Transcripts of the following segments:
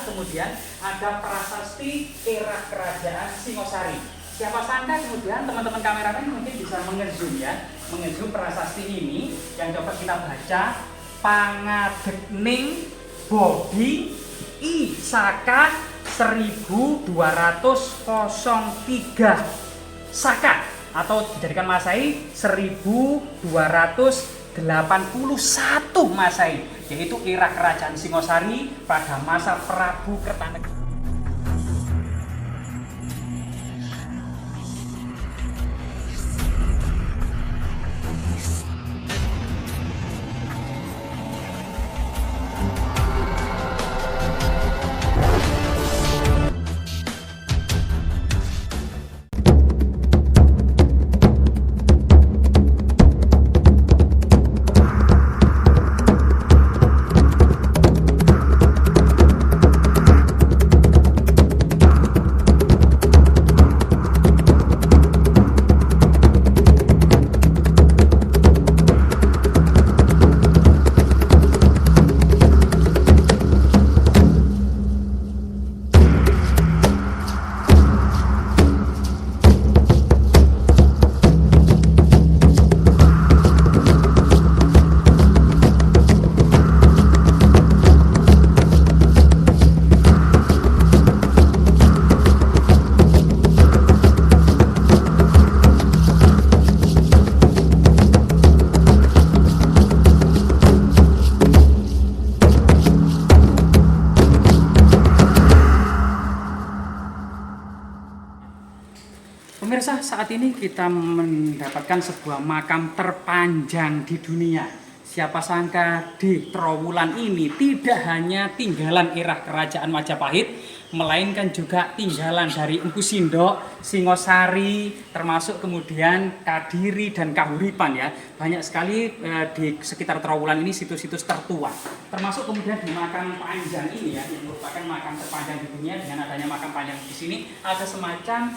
kemudian ada prasasti era kerajaan Singosari. Siapa sangka kemudian teman-teman kameramen mungkin bisa mengezoom ya, mengezoom prasasti ini yang coba kita baca. Pangadegning Bodi I Saka 1203 Saka atau dijadikan Masehi 1281 Masehi, yaitu era kerajaan Singosari pada masa Prabu Kertanegara. Pemirsa, saat ini kita mendapatkan sebuah makam terpanjang di dunia. Siapa sangka di Trowulan ini tidak hanya tinggalan era kerajaan Majapahit, melainkan juga tinggalan dari Empu Sindok, Singosari, termasuk kemudian Kadiri dan Kahuripan ya. Banyak sekali di sekitar Trowulan ini situs-situs tertua. Termasuk kemudian di makam panjang ini ya, yang merupakan makam terpanjang di dunia. Dengan adanya makam panjang di sini ada semacam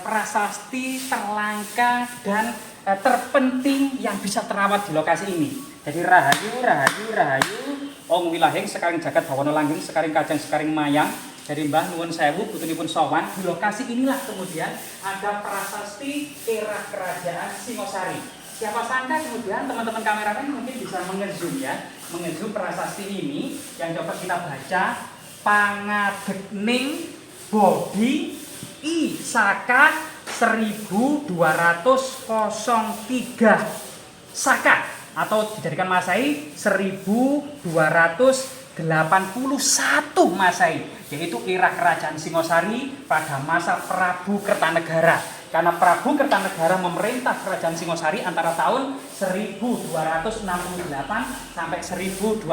prasasti terlangka dan terpenting yang bisa terawat di lokasi ini. Jadi rahayu, rahayu, rahayu, Ong Wilahing sekaring jagat bawana langgeng, sekaring kajang, sekaring mayang. Dari Mbah Nuwun Sewu, putunipun sowan. Di lokasi inilah kemudian ada prasasti era kerajaan Singosari. Siapa sangka kemudian teman-teman kameramen mungkin bisa mengezoom ya, mengezoom prasasti ini yang coba kita baca. Pangadegning Bodi I Saka 1203 Saka atau dijadikan Masehi 1281 Masehi, yaitu era kerajaan Singosari pada masa Prabu Kertanegara. Karena Prabu Kertanegara memerintah kerajaan Singosari antara tahun 1268 sampai 1292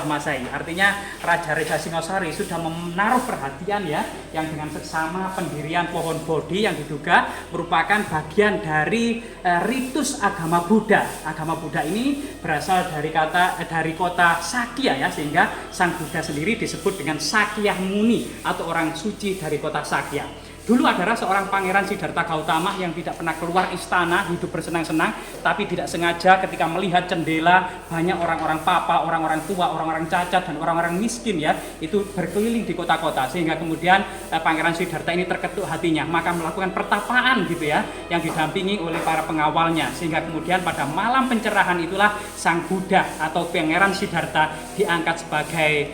Masehi. Artinya Raja-Raja Singosari sudah menaruh perhatian ya, yang dengan seksama pendirian pohon Bodhi yang diduga merupakan bagian dari ritus agama Buddha. Agama Buddha ini berasal dari kota Sakya ya, sehingga Sang Buddha sendiri disebut dengan Sakya Muni atau orang suci dari kota Sakya. Dulu adalah seorang pangeran Siddhartha Gautama yang tidak pernah keluar istana, hidup bersenang-senang, tapi tidak sengaja ketika melihat jendela banyak orang-orang papa, orang-orang tua, orang-orang cacat, dan orang-orang miskin ya, itu berkeliling di kota-kota, sehingga kemudian pangeran Siddhartha ini terketuk hatinya, maka melakukan pertapaan gitu ya, yang didampingi oleh para pengawalnya, sehingga kemudian pada malam pencerahan itulah Sang Buddha atau pangeran Siddhartha diangkat sebagai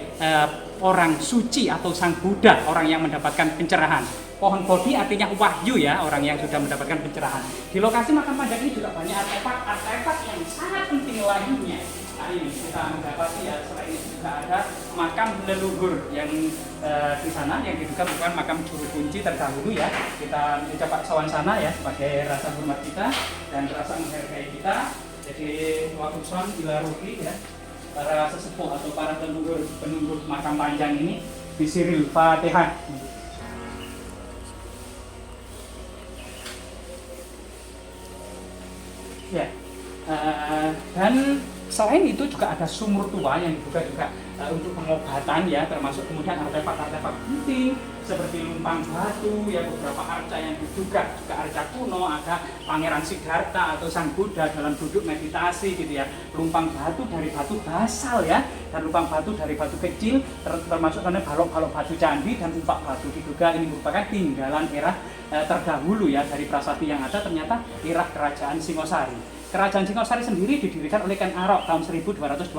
orang suci atau Sang Buddha, orang yang mendapatkan pencerahan. Pohon Bodhi artinya wahyu ya, orang yang sudah mendapatkan pencerahan. Di lokasi makam panjang ini juga banyak artefak yang sangat penting lainnya. Nah ini kita mendapati ya, selain itu juga ada makam leluhur yang di sana yang diduga merupakan makam juru kunci terdahulu ya. Kita mencoba sowan sana ya sebagai rasa hormat kita dan rasa menghargai kita. Jadi waktu son ilaruhi ya, para sesepuh atau para leluhur penunggu makam panjang ini disiril Fatihah. Ya, dan selain itu juga ada sumur tua yang dibuka juga untuk pengobatan ya, termasuk kemudian artefak-artefak penting seperti lumpang batu ya, beberapa arca yang diduga juga arca kuno, ada Pangeran Siddhartha atau Sang Buddha dalam duduk meditasi gitu ya, lumpang batu dari batu basal ya, dan lumpang batu dari batu kecil, termasuk balok-balok batu candi dan umpak batu, diduga ini merupakan tinggalan era terdahulu ya dari prasasti yang ada, ternyata era kerajaan Singosari. Kerajaan Singosari sendiri didirikan oleh Ken Arok tahun 1222.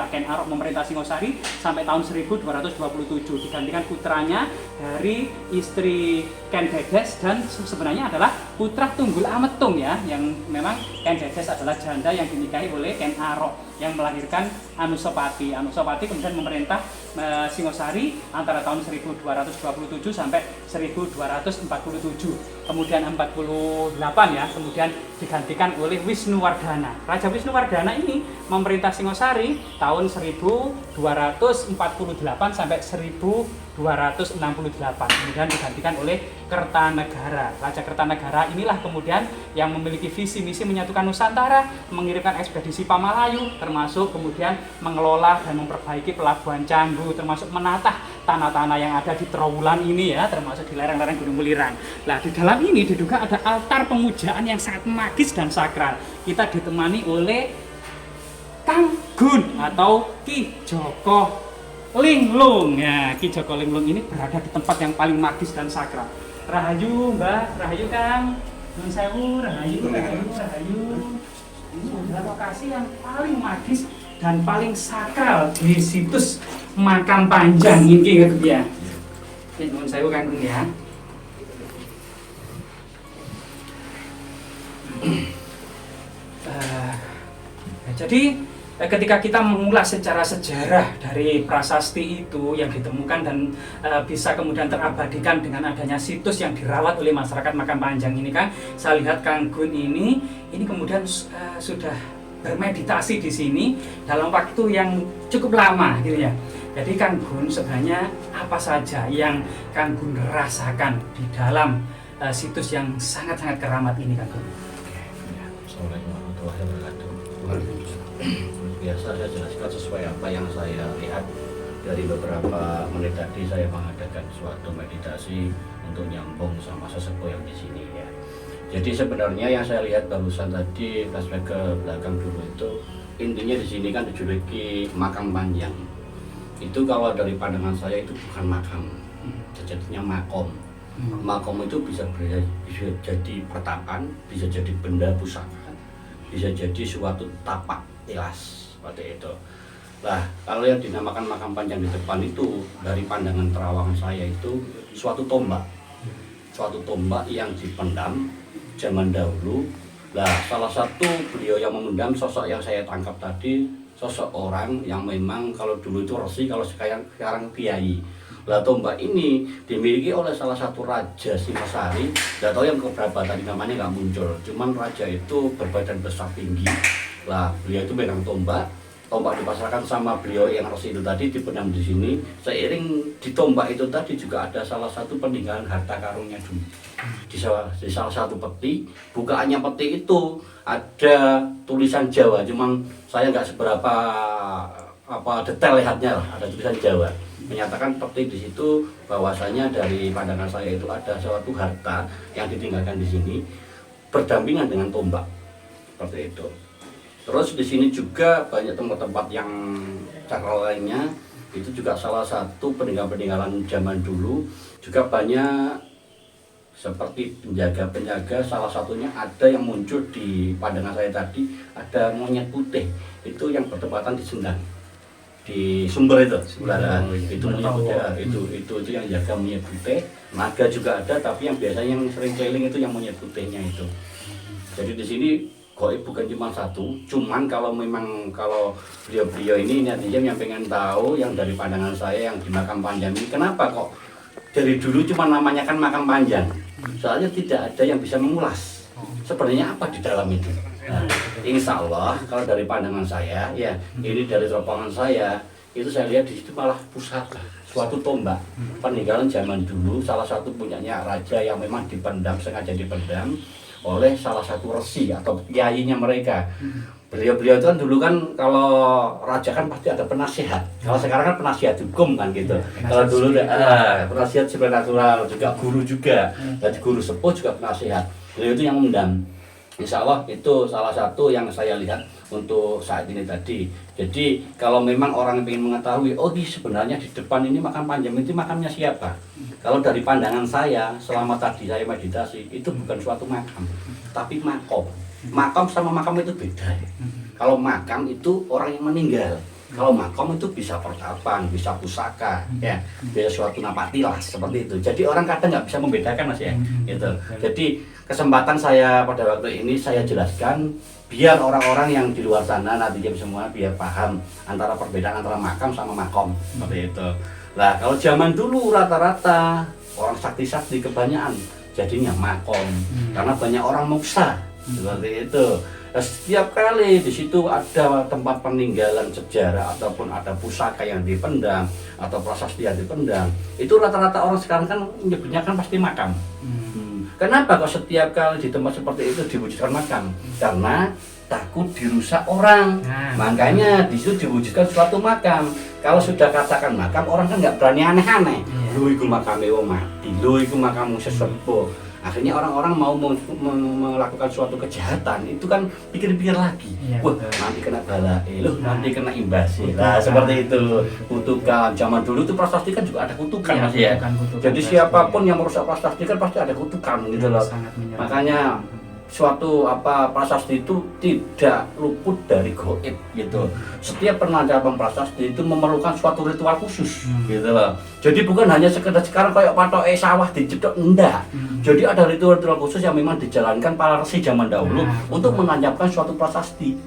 Ken Arok memerintah Singosari sampai tahun 1227, digantikan putranya dari istri Ken Dedes, dan sebenarnya adalah putra Tunggul Ametung ya, yang memang Ken Dedes adalah janda yang dinikahi oleh Ken Arok yang melahirkan Anusapati. Anusapati kemudian memerintah Singosari antara tahun 1227 sampai 1247. Kemudian 48 ya, kemudian digantikan oleh Wisnuwardana. Raja Wisnuwardana ini memerintah Singosari tahun 1248 sampai 1268. Kemudian digantikan oleh Kertanegara. Raja Kertanegara inilah kemudian yang memiliki visi misi menyatukan Nusantara, mengirimkan ekspedisi Pamalayu, termasuk kemudian mengelola dan memperbaiki pelabuhan Canggu, termasuk menatah tanah-tanah yang ada di Trowulan ini ya, termasuk di lereng-lereng Gunung Welirang. Nah, di dalam ini diduga ada altar pemujaan yang sangat magis dan sakral. Kita ditemani oleh Kang Gun atau Ki Joko Linglung. Ya, Ki Joko Linglung ini berada di tempat yang paling magis dan sakral. Rahayu Mbak, rahayu Kang, Nun Sewu, rahayu. Ini adalah lokasi yang paling magis dan paling sakral di situs Makam Panjang ini ya. Nun Sewu Kang Gun ya. Jadi ketika kita mengulas secara sejarah dari prasasti itu yang ditemukan dan bisa kemudian terabadikan dengan adanya situs yang dirawat oleh masyarakat Makam Panjang ini kan, saya lihat Kang Gun ini kemudian sudah bermeditasi di sini dalam waktu yang cukup lama gitu ya. Jadi Kang Gun sebenarnya apa saja yang Kang Gun rasakan di dalam situs yang sangat-sangat keramat ini Kang Gun? Assalamualaikum warahmatullahi wabarakatuh. Biasa saya jelaskan sesuai apa yang saya lihat dari beberapa menit tadi. Saya mengadakan suatu meditasi untuk nyambung sama sesepuh yang di sini ya. Jadi sebenarnya yang saya lihat barusan tadi, flashback ke belakang dulu, itu intinya di sini kan dijuluki Makam Panjang. Itu kalau dari pandangan saya itu bukan makam, sejatinya makom. Makom itu bisa jadi pertapaan, bisa jadi benda pusaka, bisa jadi suatu tapak tilas seperti itu. Nah, kalau yang dinamakan Makam Panjang di depan itu dari pandangan terawangan saya itu suatu tombak yang dipendam zaman dahulu. Nah, salah satu beliau yang memendam, sosok yang saya tangkap tadi, sosok orang yang memang kalau dulu itu resi, kalau sekarang kiai. Lah, tombak ini dimiliki oleh salah satu raja Singosari. Nggak tahu yang keberapa tadi namanya nggak muncul. Cuman raja itu berbadan besar tinggi. Lah, beliau itu megang tombak dipasarkan sama beliau yang resi itu tadi, dipendam di sini. Seiring di tombak itu tadi juga ada salah satu peninggalan harta karunnya dulu. Di salah satu peti, bukaannya peti itu ada tulisan Jawa. Cuman saya nggak seberapa detail lihatnya lah, ada tulisan Jawa menyatakan peti di situ bahwasanya dari pandangan saya itu ada suatu harta yang ditinggalkan di sini berdampingan dengan tombak seperti itu. Terus di sini juga banyak tempat-tempat yang sakral lainnya, itu juga salah satu peninggalan-peninggalan zaman dulu. Juga banyak seperti penjaga-penjaga, salah satunya ada yang muncul di pandangan saya tadi, ada monyet putih itu yang bertempatan di Sendang, di Sumber itu sebelah itu monyet putih, itu yang jaga monyet putih. Naga juga ada, tapi yang biasanya yang sering keliling itu yang monyet putihnya itu. Jadi di sini goib bukan cuma satu, cuman kalau beliau ini nantinya yang pengen tahu yang dari pandangan saya yang di Makam Panjang ini, kenapa kok dari dulu cuma namanya kan Makam Panjang, soalnya tidak ada yang bisa mengulas sebenarnya apa di dalam itu. Nah, insya Allah kalau dari pandangan saya ya, ini dari teropongan saya itu saya lihat di situ malah pusaka, suatu tombak peninggalan zaman dulu, salah satu punyanya raja yang memang dipendam, sengaja dipendam oleh salah satu resi atau kiainya mereka. Beliau-beliau itu kan dulu kan kalau raja kan pasti ada penasihat. Kalau sekarang kan penasihat hukum kan gitu. Kalau dulu penasihat supernatural juga guru juga. Jadi guru sepuh juga penasihat. Beliau itu yang undang. Insya Allah itu salah satu yang saya lihat untuk saat ini tadi. Jadi kalau memang orang ingin mengetahui, oh di sebenarnya di depan ini makam Panjam itu makamnya siapa? Kalau dari pandangan saya selama tadi saya meditasi itu bukan suatu makam, tapi makom. Makam sama makam itu beda ya. Kalau makam itu orang yang meninggal. Kalau makom itu bisa pertapan, bisa pusaka, ya, bisa suatu napati lah seperti itu. Jadi orang kadang nggak bisa membedakan mas ya, gitu. Jadi kesempatan saya pada waktu ini saya jelaskan biar orang-orang yang di luar sana nantinya semua biar paham antara perbedaan antara makam sama makom seperti itu. Nah kalau zaman dulu rata-rata orang sakti-sakti kebanyakan jadinya makom karena banyak orang muksa seperti itu. Nah, setiap kali di situ ada tempat peninggalan sejarah ataupun ada pusaka yang dipendam atau prasasti yang dipendam, itu rata-rata orang sekarang kan menyebutnya kan pasti makam. Kenapa kok setiap kali di tempat seperti itu diwujudkan makam? Karena takut dirusak orang. Makanya di situ diwujudkan suatu makam. Kalau sudah katakan makam, orang kan nggak berani aneh-aneh. Lu itu makamnya wong mati, lu itu makammu sesepuh. Akhirnya orang-orang mau melakukan suatu kejahatan itu kan pikir-pikir lagi, wah nanti kena bala, nanti kena imbas. Nah seperti itu kutukan. Zaman dulu itu prasasti kan juga ada kutukan mas ya. Jadi siapapun yang merusak prasasti kan pasti ada kutukan gitu loh. Makanya suatu prasasti itu tidak luput dari gaib gitu. Setiap penangkapan prasasti itu memerlukan suatu ritual khusus gitu loh. Jadi bukan hanya sekedar sekarang kayak patok sawah dijedok, enggak. Jadi ada ritual-ritual khusus yang memang dijalankan para resi zaman dahulu untuk menancapkan suatu prasasti.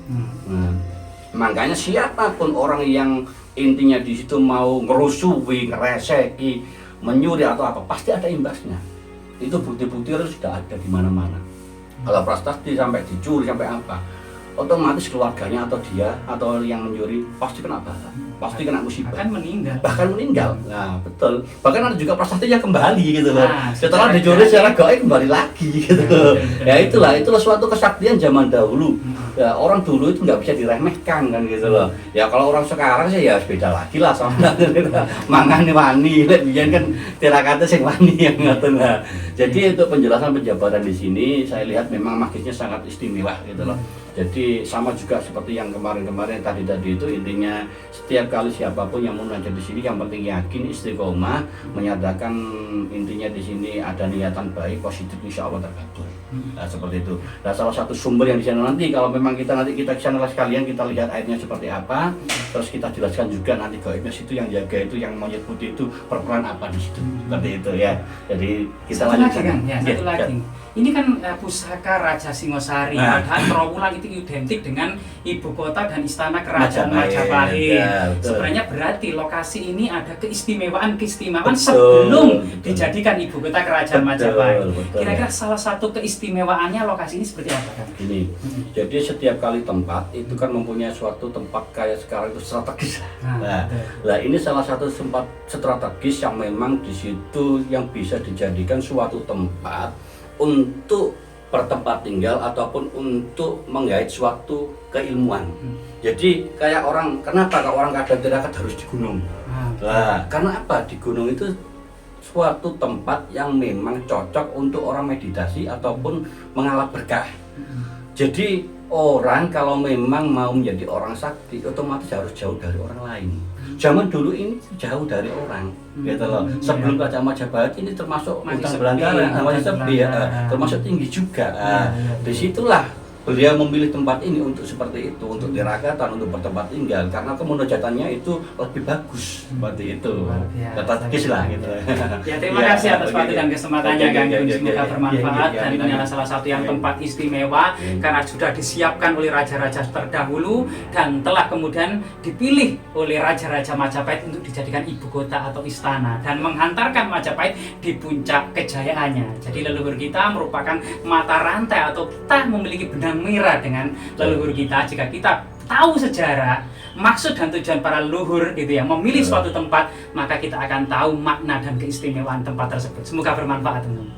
Makanya siapapun orang yang intinya di situ mau ngerusuhi, ngereseki, menyuri atau apa, pasti ada imbasnya. Itu bukti-bukti harus sudah ada di mana-mana. Kalau prasasti sampai dicuri sampai apa, otomatis keluarganya atau dia atau yang mencuri pasti kena bala, pasti kena musibah. Bahkan meninggal. Nah betul. Bahkan ada juga prasasti yang kembali gitu loh. Setelah dicuri secara gaib kembali lagi gitu loh. Ya itulah suatu kesaktian zaman dahulu. Ya, orang dulu itu nggak bisa diremehkan kan gitu loh. Ya kalau orang sekarang sih ya beda lagi lah sama mangan wani, biyen kan tirakate sing wani yang ngoten lah. Jadi untuk penjelasan penjabaran di sini saya lihat memang magisnya sangat istimewa gitu loh. Jadi sama juga seperti yang kemarin-kemarin tadi itu intinya setiap kali siapapun yang mau belajar di sini yang penting yakin istiqomah menyatakan intinya di sini ada niatan baik positif insya Allah terkabul. Nah, seperti itu. Nah salah satu sumber yang di sana nanti kalau memang kita kesana sekalian kita lihat airnya seperti apa, terus kita jelaskan juga nanti gaibnya situ yang jaga itu yang monyet putih itu berperan apa di situ seperti itu ya. Jadi kita lanjutkan. Satu lagi. Ini kan pusaka Raja Singosari. Padahal Trawulan itu identik dengan ibu kota dan istana kerajaan Majapahit. Sebenarnya berarti lokasi ini ada keistimewaan sebelum dijadikan ibu kota kerajaan Majapahit. Kira-kira salah satu keistimewaannya lokasi ini seperti apa kan? Ini. Jadi setiap kali tempat itu kan mempunyai suatu tempat kayak sekarang itu strategis. Nah, ini salah satu tempat strategis yang memang di situ yang bisa dijadikan suatu tempat untuk bertempat tinggal ataupun untuk menggait suatu keilmuan. Jadi kayak orang, kenapa kalau orang kadang tirakat harus di gunung? Nah, karena apa? Di gunung itu suatu tempat yang memang cocok untuk orang meditasi ataupun mengalap berkah. Jadi orang kalau memang mau menjadi orang sakti otomatis harus jauh dari orang lain. Zaman dulu ini jauh dari orang, gitu loh. Sebelum Kerajaan Majapahit ini termasuk hutan belantara, masih sepi, termasuk tinggi juga. Disitulah beliau memilih tempat ini untuk seperti itu, untuk tirakatan, untuk bertempat tinggal, karena kemunajatannya itu lebih bagus seperti itu. Strategis lah gitu. Ya terima kasih atas waktu dan kesempatannya Kang Gun, semoga bermanfaat dan ini adalah salah satu yang tempat istimewa karena sudah disiapkan oleh raja-raja terdahulu dan telah kemudian dipilih oleh raja-raja Majapahit untuk dijadikan ibu kota atau istana dan menghantarkan Majapahit di puncak kejayaannya. Jadi leluhur kita merupakan mata rantai atau kita memiliki benang merah dengan leluhur kita. Jika kita tahu sejarah, maksud dan tujuan para leluhur gitu ya, memilih suatu tempat, maka kita akan tahu makna dan keistimewaan tempat tersebut. Semoga bermanfaat teman-teman.